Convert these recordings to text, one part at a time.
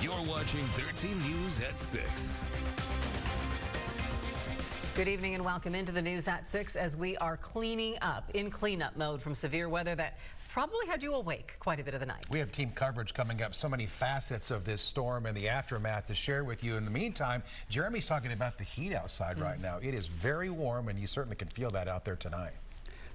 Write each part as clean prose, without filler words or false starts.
You're watching 13 News at 6. Good evening and welcome into the News at 6 as we are cleaning up in cleanup mode from severe weather that probably had you awake quite a bit of the night. We have team coverage coming up. So many facets of this storm and the aftermath to share with you. In the meantime, Jeremy's talking about the heat outside right now. It is very warm, and you certainly can feel that out there tonight.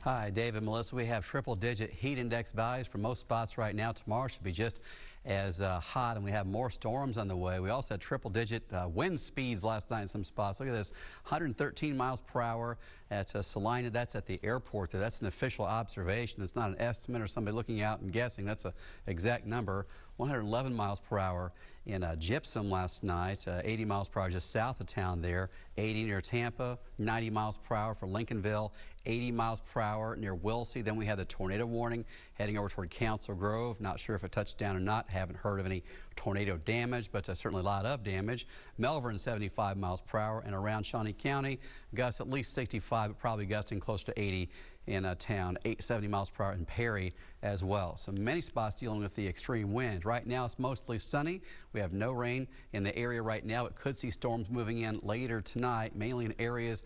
Hi, Dave and Melissa. We have triple-digit heat index values for most spots right now. Tomorrow should be just as hot, and we have more storms on the way. We also had triple-digit wind speeds last night in some spots. Look at this, 113 miles per hour at Salina. That's at the airport. That's an official observation. It's not an estimate or somebody looking out and guessing. That's an exact number. 111 miles per hour in Gypsum last night, 80 miles per hour just south of town there, 80 near Tampa, 90 miles per hour for Lincolnville, 80 miles per hour near Wilsey. Then we had the tornado warning heading over toward Council Grove. Not sure if it touched down or not. Haven't heard of any tornado damage, but certainly a lot of damage. Melbourne, 75 miles per hour, and around Shawnee County, gusts at least 65, but probably gusting close to 80 in town, 70 miles per hour in Perry as well. So many spots dealing with the extreme winds. Right now it's mostly sunny. We have no rain in the area right now, but could see storms moving in later tonight, mainly in areas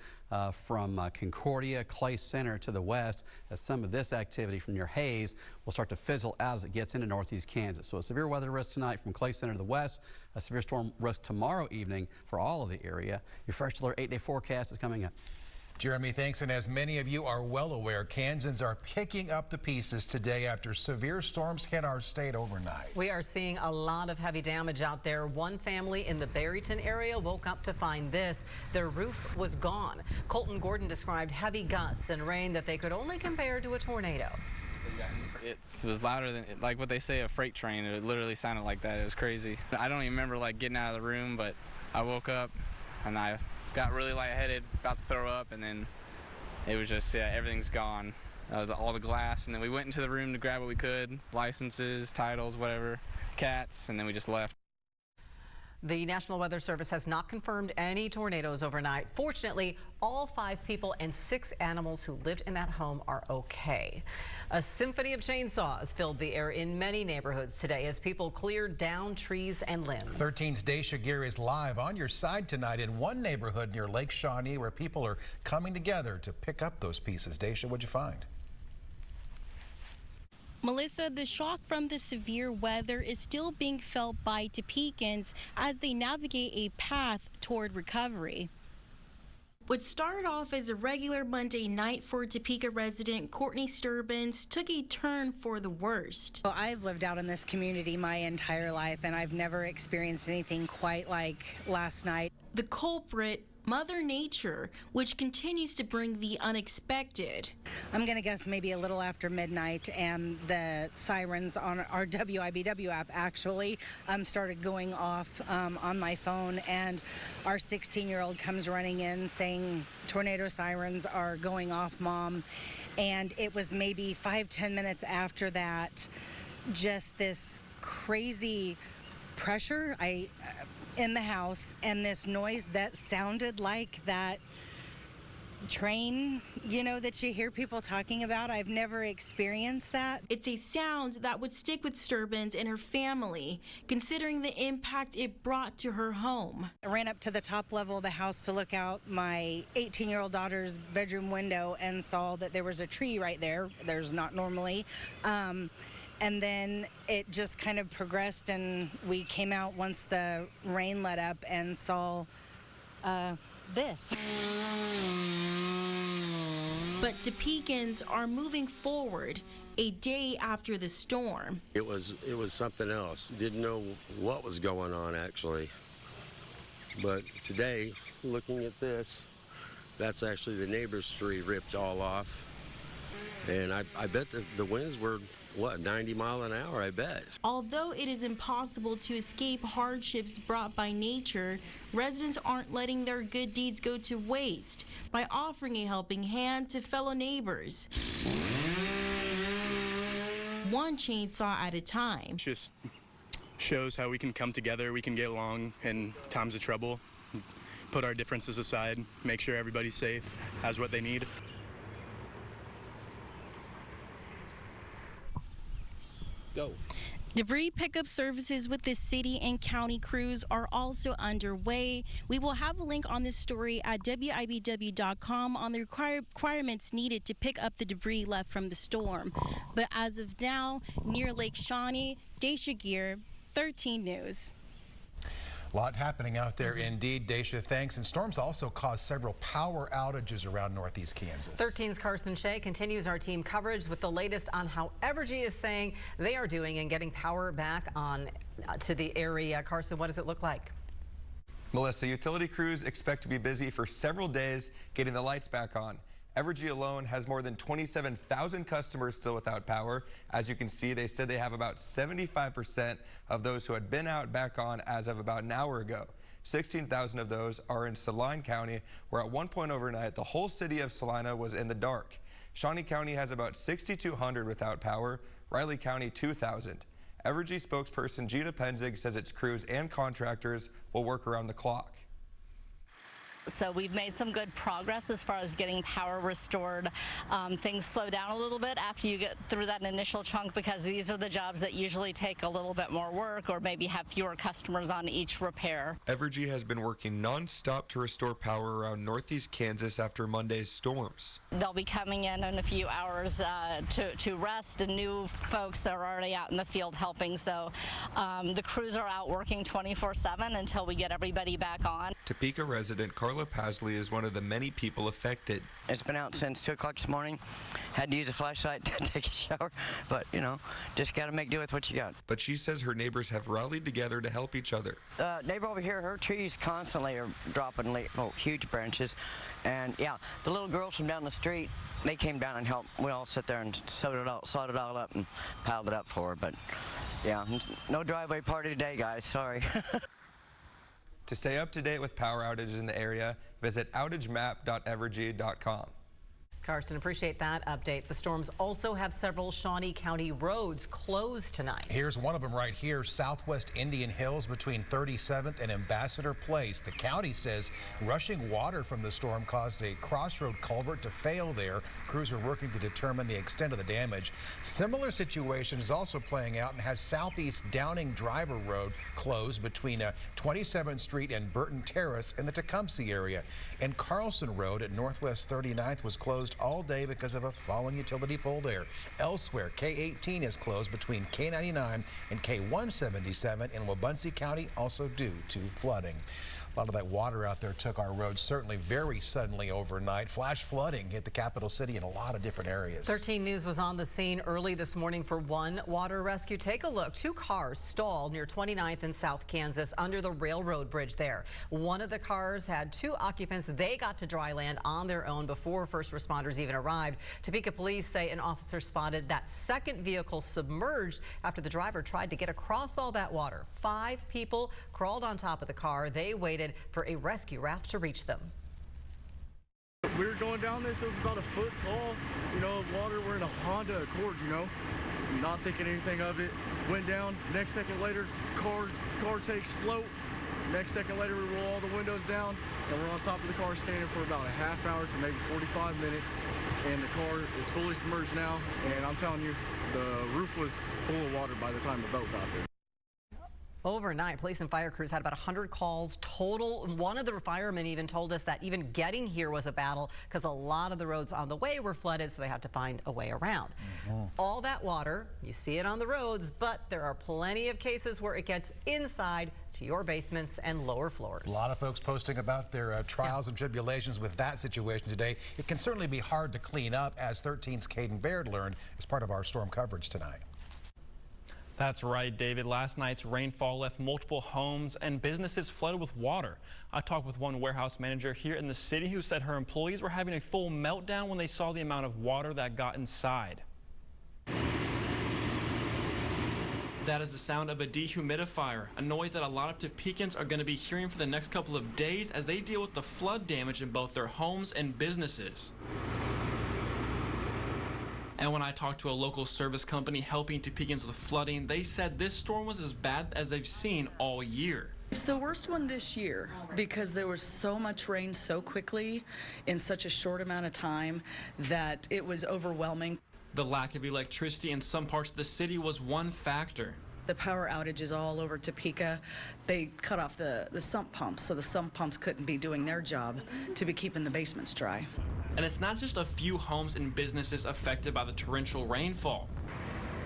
from Concordia, Clay Center to the west, as some of this activity from near Hayes will start to fizzle out as it gets into northeast Kansas. So a severe weather risk tonight from Clay Center to the west, a severe storm risk tomorrow evening for all of the area. Your Fresh Alert 8-day forecast is coming up. Jeremy, thanks. And as many of you are well aware, Kansans are picking up the pieces today after severe storms hit our state overnight. We are seeing a lot of heavy damage out there. One family in the Barryton area woke up to find this. Their roof was gone. Colton Gordon described heavy gusts and rain that they could only compare to a tornado. It was louder than, like what they say, a freight train. It literally sounded like that. It was crazy. I don't even remember like getting out of the room, but I woke up and I got really lightheaded, about to throw up, and then it was just, yeah, everything's gone, all the glass, and then we went into the room to grab what we could, licenses, titles, whatever, cats, and then we just left. The National Weather Service has not confirmed any tornadoes overnight. Fortunately, all 5 people and 6 animals who lived in that home are okay. A symphony of chainsaws filled the air in many neighborhoods today as people cleared down trees and limbs. 13's Daisha Gear is live on your side tonight in one neighborhood near Lake Shawnee where people are coming together to pick up those pieces. Daisha, what'd you find? Melissa, the shock from the severe weather is still being felt by Topekans as they navigate a path toward recovery. What started off as a regular Monday night for Topeka resident Courtney Sturbins took a turn for the worst. Well, I've lived out in this community my entire life, and I've never experienced anything quite like last night. The culprit, Mother Nature, which continues to bring the unexpected. I'm going to guess maybe a little after midnight, and the sirens on our WIBW app actually started going off on my phone, and our 16-year-old comes running in saying, "Tornado sirens are going off, Mom." And it was maybe 5-10 minutes after that, just this crazy pressure in the house, and this noise that sounded like that train, you know, that you hear people talking about. I've never experienced that. It's a sound that would stick with Sturbins and her family, considering the impact it brought to her home. I ran up to the top level of the house to look out my 18-year-old daughter's bedroom window and saw that there was a tree right there. There's not normally. And then it just kind of progressed, and we came out once the rain let up and saw this. But Topekans are moving forward a day after the storm. It was something else. Didn't know what was going on actually. But today, looking at this, that's actually the neighbor's tree ripped all off. And I bet the winds were, what, 90 miles an hour, I bet. Although it is impossible to escape hardships brought by nature, residents aren't letting their good deeds go to waste by offering a helping hand to fellow neighbors. One chainsaw at a time. It just shows how we can come together, we can get along in times of trouble, put our differences aside, make sure everybody's safe, has what they need. Go. Debris pickup services with the city and county crews are also underway. We will have a link on this story at WIBW.com on the requirements needed to pick up the debris left from the storm. But as of now, near Lake Shawnee, Daisha Gear, 13 News. A lot happening out there indeed, Daisha. Thanks. And storms also caused several power outages around northeast Kansas. 13's Carson Shea continues our team coverage with the latest on how Evergy is saying they are doing in getting power back on to the area. Carson, what does it look like? Melissa, utility crews expect to be busy for several days getting the lights back on. Evergy alone has more than 27,000 customers still without power. As you can see, they said they have about 75% of those who had been out back on as of about an hour ago. 16,000 of those are in Saline County, where at one point overnight, the whole city of Salina was in the dark. Shawnee County has about 6,200 without power, Riley County 2,000. Evergy spokesperson Gina Penzig says its crews and contractors will work around the clock. So we've made some good progress as far as getting power restored. Things slow down a little bit after you get through that initial chunk because these are the jobs that usually take a little bit more work or maybe have fewer customers on each repair. Evergy has been working non-stop to restore power around northeast Kansas after Monday's storms. They'll be coming in a few hours to rest, and new folks are already out in the field helping. So the crews are out working 24/7 until we get everybody back on. Topeka resident Carla Pasley is one of the many people affected. It's been out since 2 o'clock this morning. Had to use a flashlight to take a shower, but you know, just got to make do with what you got. But she says her neighbors have rallied together to help each other. Neighbor over here, her trees constantly are dropping huge branches. And yeah, the little girls from down the street, they came down and helped. We all sit there and sawed it all up and piled it up for her. But yeah, no driveway party today, guys, sorry. To stay up to date with power outages in the area, visit outagemap.evergy.com. Carson, appreciate that update. The storms also have several Shawnee County roads closed tonight. Here's one of them right here, southwest Indian Hills between 37th and Ambassador Place. The county says rushing water from the storm caused a crossroad culvert to fail there. Crews are working to determine the extent of the damage. Similar situation is also playing out and has southeast Downing Driver Road closed between 27th Street and Burton Terrace in the Tecumseh area. And Carlson Road at Northwest 39th was closed all day because of a fallen utility pole there. Elsewhere, K-18 is closed between K-99 and K-177 in Wabaunsee County, also due to flooding. A lot of that water out there took our roads certainly very suddenly overnight. Flash flooding hit the capital city in a lot of different areas. 13 News was on the scene early this morning for one water rescue. Take a look. 2 cars stalled near 29th and South Kansas under the railroad bridge there. One of the cars had 2 occupants. They got to dry land on their own before first responders even arrived. Topeka police say an officer spotted that second vehicle submerged after the driver tried to get across all that water. 5 people crawled on top of the car. They waited for a rescue raft to reach them. We were going down this, it was about a foot tall, you know, water. We're in a Honda Accord, you know, not thinking anything of it. Went down, next second later, car takes float. Next second later, we roll all the windows down, and we're on top of the car standing for about a half hour to maybe 45 minutes. And the car is fully submerged now, and I'm telling you, the roof was full of water by the time the boat got there. Overnight, police and fire crews had about 100 calls total. One of the firemen even told us that even getting here was a battle because a lot of the roads on the way were flooded, so they had to find a way around. All that water, you see it on the roads, but there are plenty of cases where it gets inside to your basements and lower floors. A lot of folks posting about their trials and tribulations with that situation today. It can certainly be hard to clean up, as 13's Caden Baird learned as part of our storm coverage tonight. That's right, David. Last night's rainfall left multiple homes and businesses flooded with water. I talked with one warehouse manager here in the city who said her employees were having a full meltdown when they saw the amount of water that got inside. That is the sound of a dehumidifier, a noise that a lot of Topekans are going to be hearing for the next couple of days as they deal with the flood damage in both their homes and businesses. And when I talked to a local service company helping Topekans with flooding, they said this storm was as bad as they've seen all year. It's the worst one this year because there was so much rain so quickly in such a short amount of time that it was overwhelming. The lack of electricity in some parts of the city was one factor. the power outages all over Topeka, they cut off the sump pumps, so the sump pumps couldn't be doing their job to be keeping the basements dry. And it's not just a few homes and businesses affected by the torrential rainfall.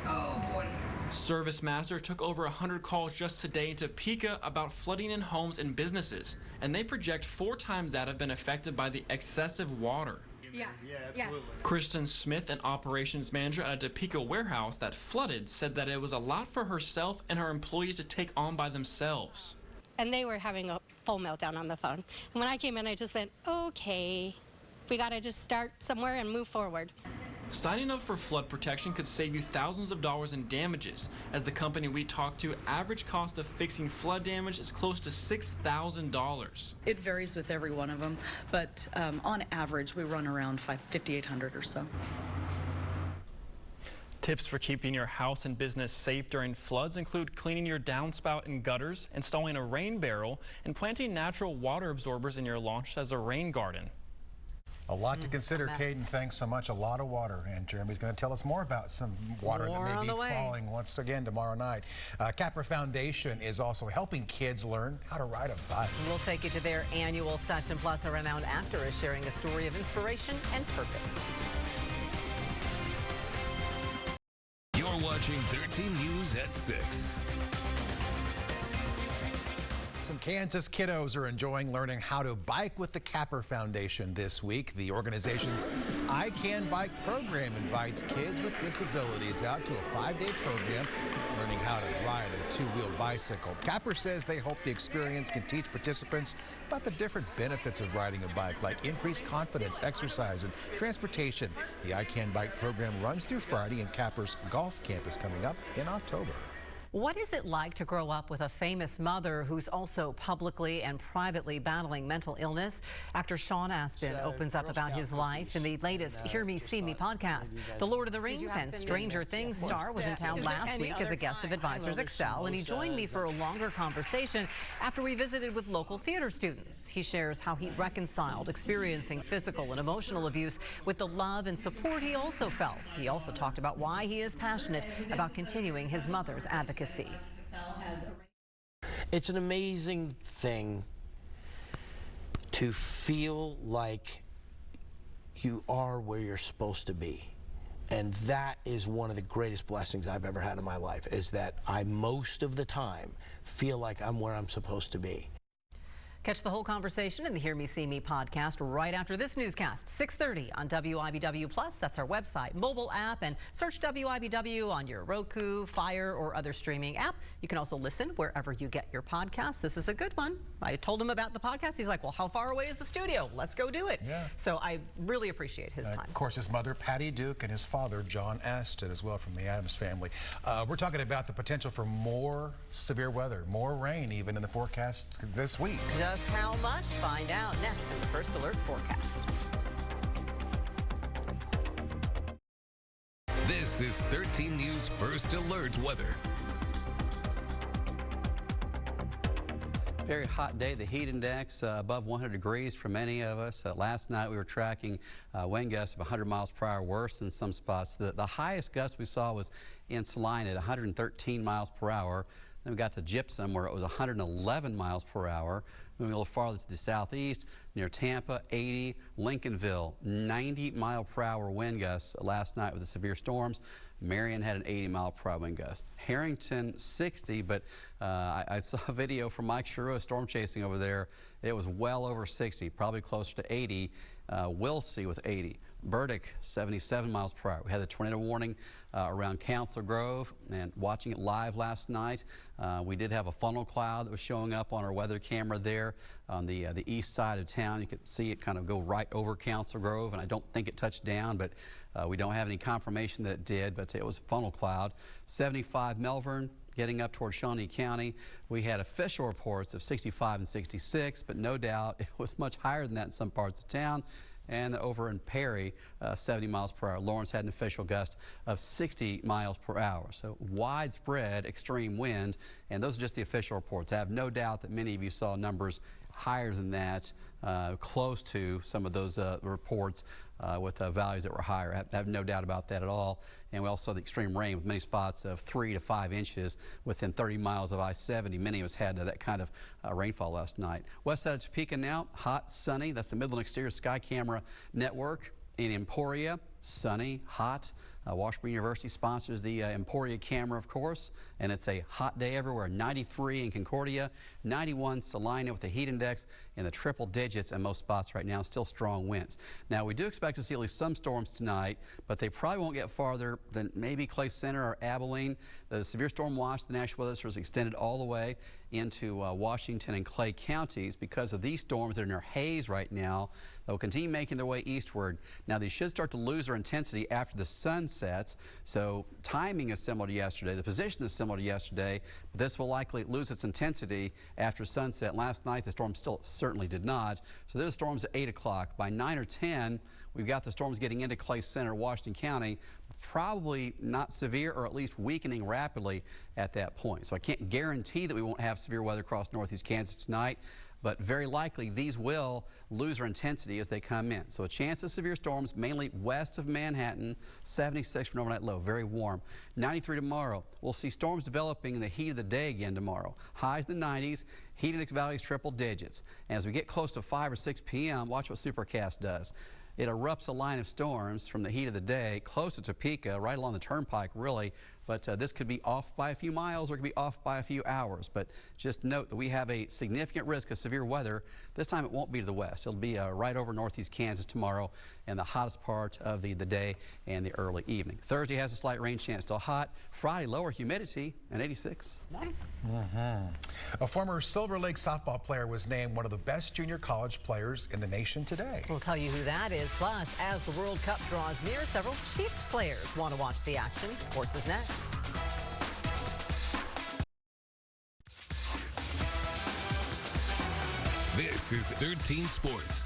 Oh boy. ServiceMaster took over 100 calls just today in Topeka about flooding in homes and businesses, and they project 4 times that have been affected by the excessive water. Yeah, absolutely. Kristen Smith, an operations manager at a Topeka warehouse that flooded, said that it was a lot for herself and her employees to take on by themselves. And they were having a full meltdown on the phone. And when I came in, I just went, okay, we got to just start somewhere and move forward. Signing up for flood protection could save you thousands of dollars in damages. As the company we talked to, average cost of fixing flood damage is close to $6,000. It varies with every one of them, but on average, we run around $5,800 or so. Tips for keeping your house and business safe during floods include cleaning your downspout and gutters, installing a rain barrel, and planting natural water absorbers in your launch as a rain garden. A lot to consider, Caden. Thanks so much. A lot of water. And Jeremy's going to tell us more about some water that may be falling once again tomorrow night. Capper Foundation is also helping kids learn how to ride a bike. We'll take you to their annual session. Plus, a renowned actor is sharing a story of inspiration and purpose. You're watching 13 News at 6. Some Kansas kiddos are enjoying learning how to bike with the Capper Foundation this week. The organization's I Can Bike program invites kids with disabilities out to a 5-day program learning how to ride a 2-wheel bicycle. Capper says they hope the experience can teach participants about the different benefits of riding a bike, like increased confidence, exercise, and transportation. The I Can Bike program runs through Friday, and Capper's golf camp is coming up in October. What is it like to grow up with a famous mother who's also publicly and privately battling mental illness? Actor Sean Astin opens up about his life in the latest Hear Me, See Me podcast. The Lord of the Rings and Stranger Things star was in town last week as a guest of Advisors Excel, and he joined me for a longer conversation after we visited with local theater students. He shares how he reconciled experiencing physical and emotional abuse with the love and support he also felt. He also talked about why he is passionate about continuing his mother's advocacy. It's an amazing thing to feel like you are where you're supposed to be. And that is one of the greatest blessings I've ever had in my life, is that I most of the time feel like I'm where I'm supposed to be. Catch the whole conversation in the Hear Me, See Me podcast right after this newscast, 6:30 on WIBW+. That's our website, mobile app, and search WIBW on your Roku, Fire, or other streaming app. You can also listen wherever you get your podcasts. This is a good one. I told him about the podcast. He's like, well, how far away is the studio? Let's go do it. Yeah. So I really appreciate his time. Of course, his mother, Patty Duke, and his father, John Astin, as well, from the Adams family. We're talking about the potential for more severe weather, more rain even in the forecast this week. Just how much? Find out next in the First Alert forecast. This is 13 News First Alert weather. Very hot day. The heat index above 100 degrees for many of us. Last night we were tracking wind gusts of 100 miles per hour, worse in some spots. The highest gust we saw was in Saline at 113 miles per hour. Then we got to Gypsum where it was 111 miles per hour. Moving a little farther to the southeast, near Tampa, 80. Lincolnville, 90 mile per hour wind gusts last night with the severe storms. Marion had an 80 mile per hour wind gust. Harrington, 60, but I saw a video from Mike Sharua storm chasing over there. It was well over 60, probably closer to 80. Wilsey with 80. Burdick, 77 miles per hour. We had the tornado warning around Council Grove, and watching it live last night, we did have a funnel cloud that was showing up on our weather camera there on the east side of town. You could see it kind of go right over Council Grove, and I don't think it touched down, but we don't have any confirmation that it did, but it was a funnel cloud. 75 Melbourne. Getting up toward Shawnee County, we had official reports of 65 and 66, but no doubt it was much higher than that in some parts of town. And over in Perry, 70 miles per hour. Lawrence had an official gust of 60 miles per hour. So widespread extreme wind, and those are just the official reports. I have no doubt that many of you saw numbers higher than that, close to some of those reports with values that were higher. I have no doubt about that at all. And we also saw the extreme rain with many spots of 3 to 5 inches within 30 miles of I-70. Many of us had that kind of rainfall last night. West side of Topeka now, hot, sunny. That's the Midland Exterior Sky Camera Network. In Emporia, sunny, hot. Washburn University sponsors the Emporia camera, of course, and it's a hot day everywhere. 93 in Concordia, 91 Salina with a heat index in the triple digits in most spots right now. Still strong winds. Now, we do expect to see at least some storms tonight, but they probably won't get farther than maybe Clay Center or Abilene. The severe storm watch, the National Weather Service, extended all the way into Washington and Clay counties because of these storms that are in their haze right now. They'll continue making their way eastward. Now, they should start to lose their intensity after the sun sets, so timing is similar to yesterday. The position is similar to yesterday, but this will likely lose its intensity after sunset. Last night, the storm still certainly did not. So there's storms at 8 o'clock. By 9 or 10, we've got the storms getting into Clay Center, Washington County, probably not severe or at least weakening rapidly at that point. So I can't guarantee that we won't have severe weather across northeast Kansas tonight, but very likely these will lose their intensity as they come in. So a chance of severe storms mainly west of Manhattan, 76 for an overnight low, very warm. 93 tomorrow. We'll see storms developing in the heat of the day again tomorrow. Highs in the 90s, heat index values triple digits. And as we get close to 5 or 6 p.m., watch what Supercast does. It erupts a line of storms from the heat of the day close to Topeka, right along the turnpike, really. But this could be off by a few miles or it could be off by a few hours. But just note that we have a significant risk of severe weather. This time it won't be to the west. It'll be right over northeast Kansas tomorrow and the hottest part of the day and the early evening. Thursday has a slight rain chance, still hot. Friday, lower humidity and 86. Nice. A former Silver Lake softball player was named one of the best junior college players in the nation today. We'll tell you who that is. Plus, as the World Cup draws near, several Chiefs players want to watch the action. Sports is next. This is 13 Sports.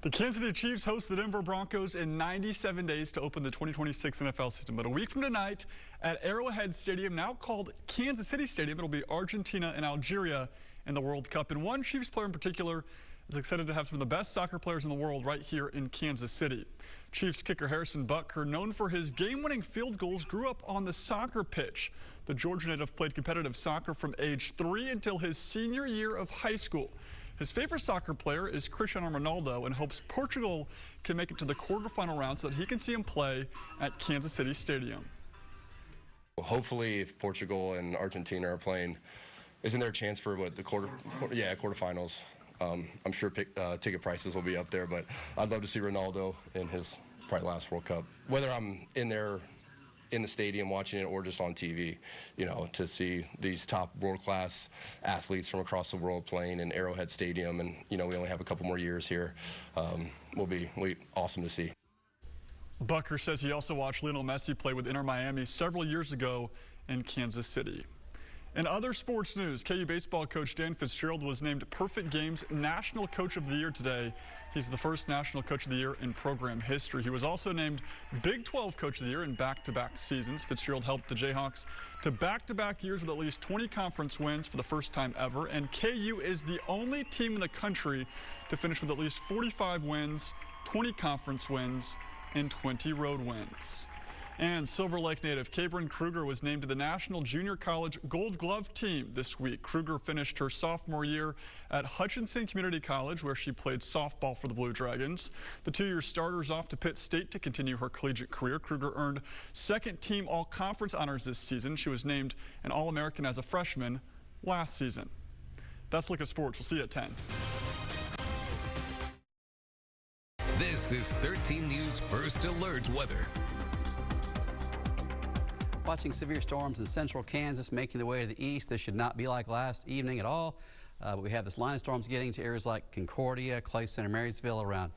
The Kansas City Chiefs host the Denver Broncos in 97 days to open the 2026 NFL season. But a week from tonight at Arrowhead Stadium, now called Kansas City Stadium, it'll be Argentina and Algeria in the World Cup. And one Chiefs player in particular is excited to have some of the best soccer players in the world right here in Kansas City. Chiefs kicker Harrison Butker, known for his game-winning field goals, grew up on the soccer pitch. The Georgia native played competitive soccer from age 3 until his senior year of high school. His favorite soccer player is Cristiano Ronaldo and hopes Portugal can make it to the quarterfinal round so that he can see him play at Kansas City Stadium. Hopefully, if Portugal and Argentina are playing, isn't there a chance for what the quarterfinals? I'm sure ticket prices will be up there, but I'd love to see Ronaldo in his probably last World Cup. Whether I'm in there in the stadium watching it or just on TV, you know, to see these top world-class athletes from across the world playing in Arrowhead Stadium, and, you know, we only have a couple more years here, will be awesome to see. Butker says he also watched Lionel Messi play with Inter Miami several years ago in Kansas City. In other sports news, KU baseball coach Dan Fitzgerald was named Perfect Games National Coach of the Year today. He's the first National Coach of the Year in program history. He was also named Big 12 Coach of the Year in back-to-back seasons. Fitzgerald helped the Jayhawks to back-to-back years with at least 20 conference wins for the first time ever, and KU is the only team in the country to finish with at least 45 wins, 20 conference wins, and 20 road wins. And Silver Lake native Cabrin Kruger was named to the National Junior College Gold Glove team this week. Kruger finished her sophomore year at Hutchinson Community College, where she played softball for the Blue Dragons. The two-year starter is off to Pitt State to continue her collegiate career. Kruger earned second-team all-conference honors this season. She was named an All-American as a freshman last season. That's a look at sports. We'll see you at 10. This is 13 News First Alert Weather. Watching severe storms in central Kansas making their way to the east. This should not be like last evening at all. But we have this line of storms getting to areas like Concordia, Clay Center, Marysville around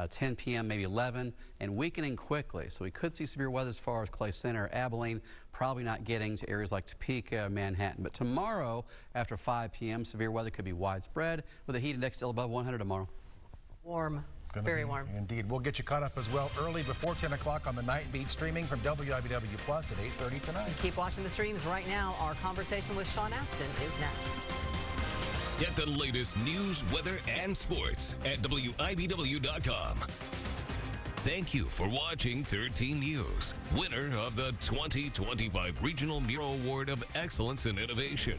10 p.m., maybe 11, and weakening quickly. So we could see severe weather as far as Clay Center, Abilene, probably not getting to areas like Topeka, Manhattan. But tomorrow after 5 p.m., severe weather could be widespread with a heat index still above 100 tomorrow. Warm. Very warm. Indeed. We'll get you caught up as well early before 10 o'clock on the Night Beat, streaming from WIBW Plus at 8:30 tonight. Keep watching the streams right now. Our conversation with Sean Astin is next. Get the latest news, weather, and sports at WIBW.com. Thank you for watching 13 News, winner of the 2025 Regional Mural Award of Excellence in Innovation.